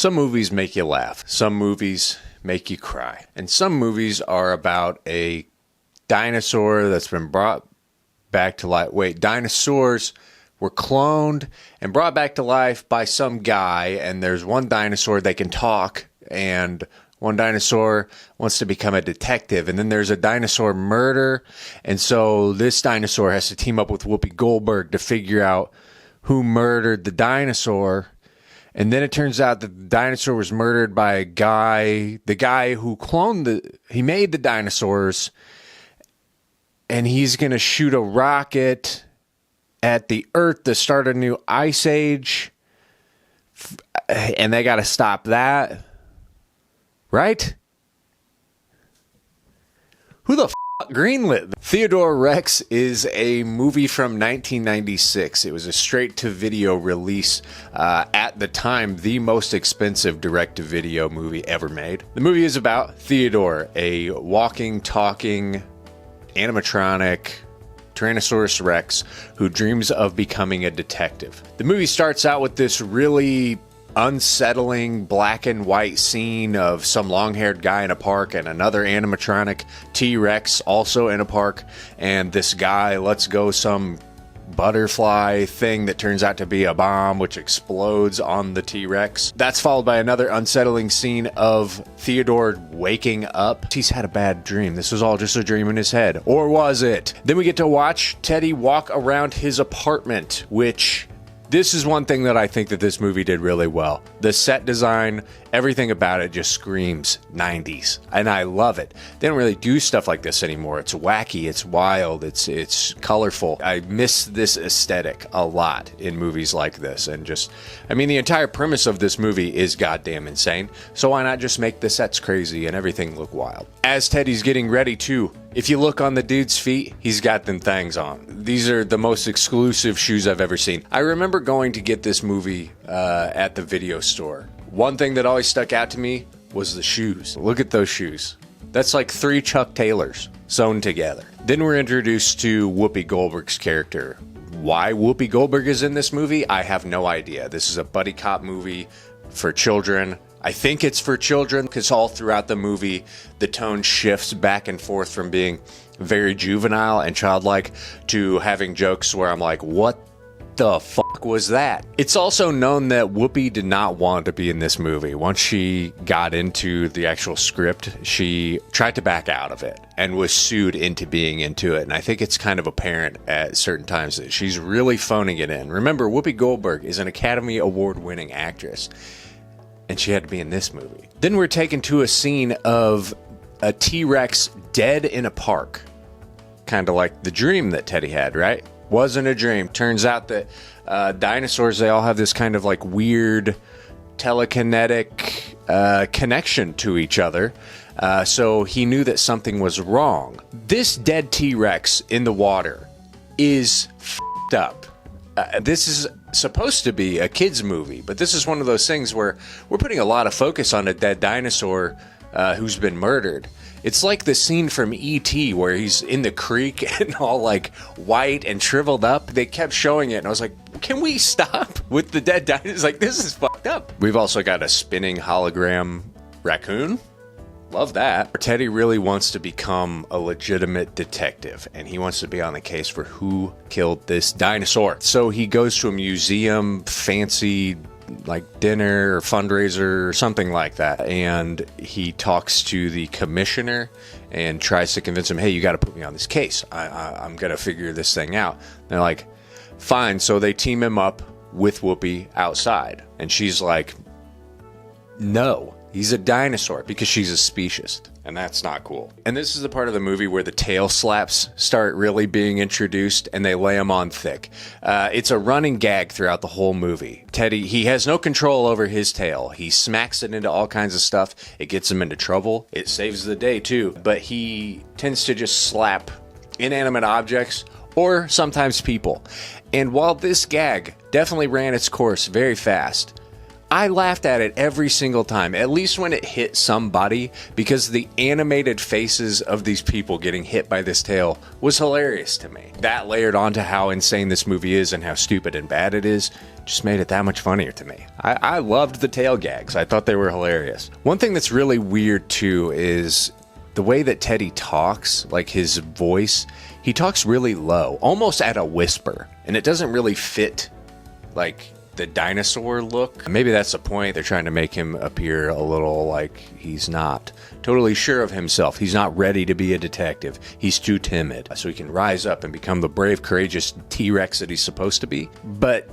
Some movies make you laugh. Some movies make you cry. And some movies are about a dinosaur that's been brought back to life. Wait, dinosaurs were cloned and brought back to life by some guy, and there's one dinosaur that can talk, and one dinosaur wants to become a detective, and then there's a dinosaur murder, and so this dinosaur has to team up with Whoopi Goldberg to figure out who murdered the dinosaur. And then it turns out that the dinosaur was murdered by the guy who he made the dinosaurs, and he's going to shoot a rocket at the Earth to start a new ice age, and they got to stop that, right? Who the greenlit? Theodore Rex is a movie from 1996. It was a straight-to-video release. At the time, the most expensive direct-to-video movie ever made. The movie is about Theodore, a walking, talking, animatronic Tyrannosaurus Rex who dreams of becoming a detective. The movie starts out with this really unsettling black and white scene of some long-haired guy in a park and another animatronic T-Rex also in a park, and this guy lets go some butterfly thing that turns out to be a bomb which explodes on the T-Rex. That's followed by another unsettling scene of Theodore waking up. He's had a bad dream. This was all just a dream in his head. Or was it? Then we get to watch Teddy walk around his apartment, which this is one thing that I think that this movie did really well. The set design, everything about it just screams 90s, and I love it. They don't really do stuff like this anymore. It's wacky, it's wild, it's colorful. I miss this aesthetic a lot in movies like this, and the entire premise of this movie is goddamn insane, so why not just make the sets crazy and everything look wild? As Teddy's getting ready too, if you look on the dude's feet, he's got them things on. These are the most exclusive shoes I've ever seen. I remember going to get this movie at the video store. One thing that always stuck out to me was the shoes. Look at those shoes. That's like 3 Chuck Taylors sewn together. Then we're introduced to Whoopi Goldberg's character. Why Whoopi Goldberg is in this movie, I have no idea. This is a buddy cop movie for children. I think it's for children because all throughout the movie, the tone shifts back and forth from being very juvenile and childlike to having jokes where I'm like, what the fuck was that? It's also known that Whoopi did not want to be in this movie. Once she got into the actual script, she tried to back out of it and was sued into being into it. And I think it's kind of apparent at certain times that she's really phoning it in. Remember, Whoopi Goldberg is an Academy Award-winning actress, and she had to be in this movie. Then we're taken to a scene of a T-Rex dead in a park. Kind of like the dream that Teddy had, right? Wasn't a dream. Turns out that dinosaurs, they all have this kind of like weird telekinetic connection to each other. So he knew that something was wrong. This dead T-Rex in the water is f***ed up. This is supposed to be a kid's movie, but this is one of those things where we're putting a lot of focus on a dead dinosaur who's been murdered. It's like the scene from E.T. where he's in the creek and all like white and shriveled up. They kept showing it, and I was like, can we stop with the dead dinosaurs? Like, this is fucked up. We've also got a spinning hologram raccoon. Love that. Teddy really wants to become a legitimate detective, and he wants to be on the case for who killed this dinosaur. So he goes to a museum, fancy like dinner or fundraiser or something like that, and he talks to the commissioner and tries to convince him, hey, you got to put me on this case. I'm gonna figure this thing out. And they're like, fine. So they team him up with Whoopi outside, and she's like, no, he's a dinosaur, because she's a speciesist, and that's not cool. And this is the part of the movie where the tail slaps start really being introduced, and they lay them on thick. It's a running gag throughout the whole movie. Teddy, he has no control over his tail. He smacks it into all kinds of stuff. It gets him into trouble. It saves the day too, but he tends to just slap inanimate objects or sometimes people. And while this gag definitely ran its course very fast, I laughed at it every single time, at least when it hit somebody, because the animated faces of these people getting hit by this tail was hilarious to me. That layered onto how insane this movie is and how stupid and bad it is just made it that much funnier to me. I loved the tail gags. I thought they were hilarious. One thing that's really weird too is the way that Teddy talks, like his voice, he talks really low, almost at a whisper, and it doesn't really fit like the dinosaur look. Maybe that's the point. They're trying to make him appear a little like he's not totally sure of himself. He's not ready to be a detective. He's too timid. So he can rise up and become the brave, courageous T-Rex that he's supposed to be. But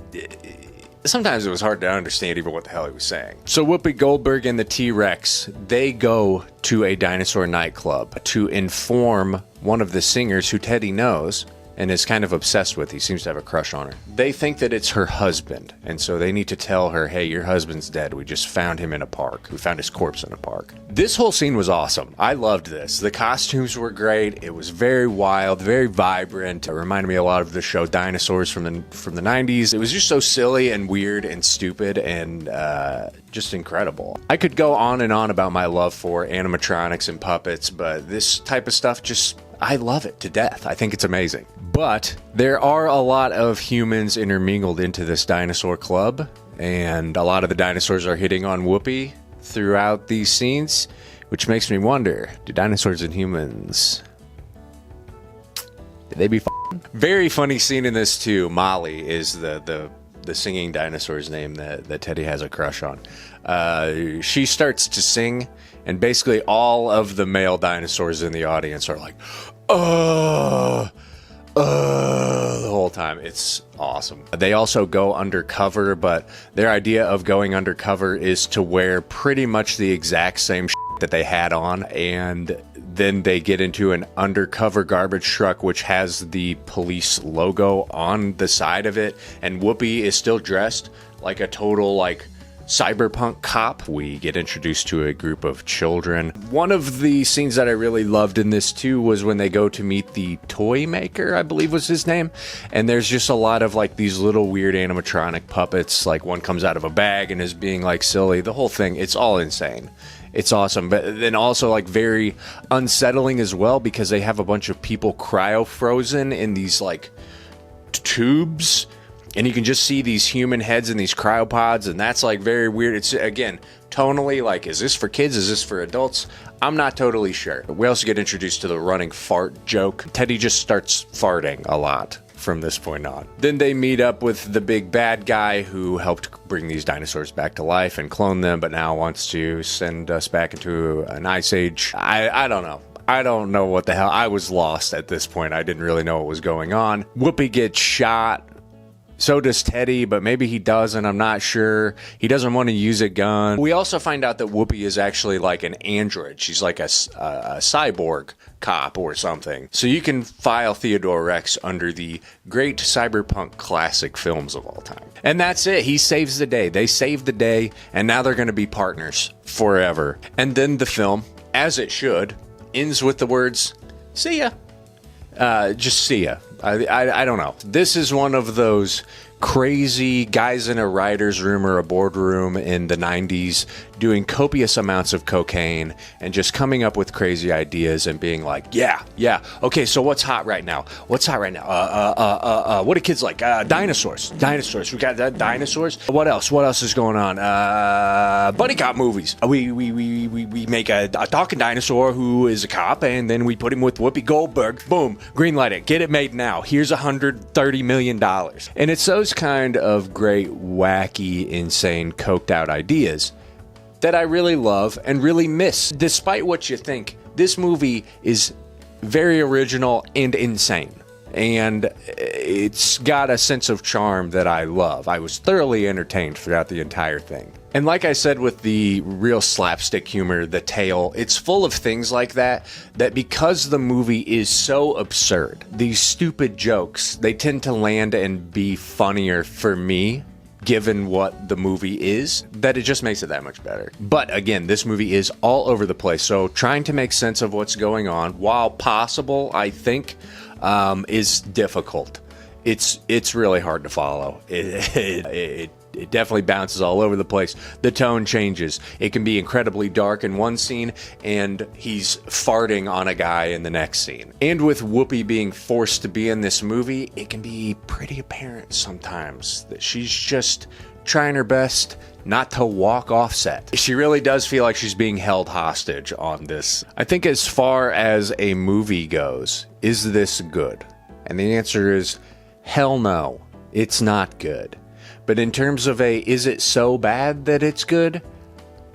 sometimes it was hard to understand even what the hell he was saying. So Whoopi Goldberg and the T-Rex, they go to a dinosaur nightclub to inform one of the singers who Teddy knows and is kind of obsessed with. He seems to have a crush on her. They think that it's her husband, and so they need to tell her, hey, your husband's dead. We just found him in a park. We found his corpse in a park. This whole scene was awesome. I loved this. The costumes were great. It was very wild, very vibrant. It reminded me a lot of the show Dinosaurs from the 90s. It was just so silly and weird and stupid and just incredible. I could go on and on about my love for animatronics and puppets, but this type of stuff I love it to death. I think it's amazing. But there are a lot of humans intermingled into this dinosaur club, and a lot of the dinosaurs are hitting on Whoopi throughout these scenes, which makes me wonder, do dinosaurs and humans, did they be f***ing? Very funny scene in this too. Molly is the singing dinosaur's name that Teddy has a crush on. She starts to sing, and basically all of the male dinosaurs in the audience are like, the whole time. It's awesome. They also go undercover, but their idea of going undercover is to wear pretty much the exact same shit that they had on, and then they get into an undercover garbage truck which has the police logo on the side of it, and Whoopi is still dressed like a total cyberpunk cop. We get introduced to a group of children. One of the scenes that I really loved in this too was when they go to meet the toy maker, I believe was his name, and there's just a lot of these little weird animatronic puppets. Like one comes out of a bag and is being silly. The whole thing, it's all insane. It's awesome, but then also very unsettling as well, because they have a bunch of people cryo frozen in these tubes, and you can just see these human heads in these cryopods, and that's very weird. It's, again, tonally, is this for kids? Is this for adults? I'm not totally sure. We also get introduced to the running fart joke. Teddy just starts farting a lot from this point on. Then they meet up with the big bad guy who helped bring these dinosaurs back to life and clone them, but now wants to send us back into an ice age. I don't know. I don't know what the hell. I was lost at this point. I didn't really know what was going on. Whoopi gets shot. So does Teddy, but maybe he doesn't. I'm not sure. He doesn't want to use a gun. We also find out that Whoopi is actually an android. She's a cyborg cop or something. So you can file Theodore Rex under the great cyberpunk classic films of all time. And that's it. He saves the day. They save the day, and now they're going to be partners forever. And then the film, as it should, ends with the words, see ya. Just see ya. I don't know. This is one of those crazy guys in a writer's room or a boardroom in the 90s doing copious amounts of cocaine and just coming up with crazy ideas and being yeah, okay, so what's hot right now? What do kids like? Dinosaurs. We got dinosaurs. What else is going on? Buddy cop movies. We make a talking dinosaur who is a cop, and then we put him with Whoopi Goldberg. Boom, greenlight it. Get it made now. Here's $130 million. And it's those kind of great, wacky, insane, coked out ideas that I really love and really miss. Despite what you think, this movie is very original and insane. And it's got a sense of charm that I love. I was thoroughly entertained throughout the entire thing. And like I said, with the real slapstick humor, the tale, it's full of things like that because the movie is so absurd, these stupid jokes, they tend to land and be funnier for me, given what the movie is, that it just makes it that much better. But again, this movie is all over the place, so trying to make sense of what's going on, while possible, I think, is difficult. It's really hard to follow. It it definitely bounces all over the place. The tone changes. It can be incredibly dark in one scene, and he's farting on a guy in the next scene. And with Whoopi being forced to be in this movie, it can be pretty apparent sometimes that she's just trying her best not to walk off set. She really does feel like she's being held hostage on this. I think as far as a movie goes, is this good? And the answer is hell no, it's not good. But in terms of is it so bad that it's good?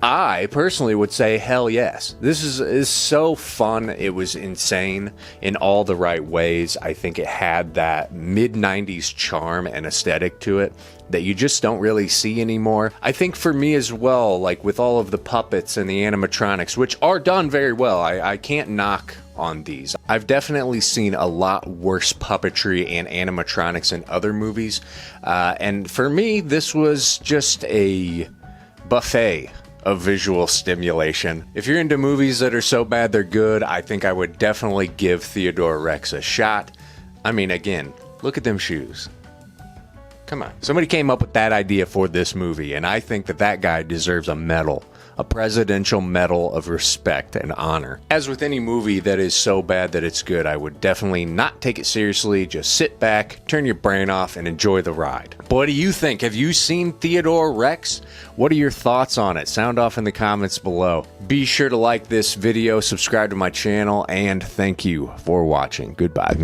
I personally would say hell yes. This is so fun. It was insane in all the right ways. I think it had that mid-90s charm and aesthetic to it that you just don't really see anymore. I think for me as well, like with all of the puppets and the animatronics, which are done very well, I can't knock on these. I've definitely seen a lot worse puppetry and animatronics in other movies. And for me, this was just a buffet of visual stimulation. If you're into movies that are so bad they're good, I think I would definitely give Theodore Rex a shot. I mean, again, look at them shoes. Come on. Somebody came up with that idea for this movie, and I think that guy deserves a medal. A presidential medal of respect and honor. As with any movie that is so bad that it's good, I would definitely not take it seriously. Just sit back, turn your brain off, and enjoy the ride. But what do you think? Have you seen Theodore Rex? What are your thoughts on it? Sound off in the comments below. Be sure to like this video, subscribe to my channel, and thank you for watching. Goodbye.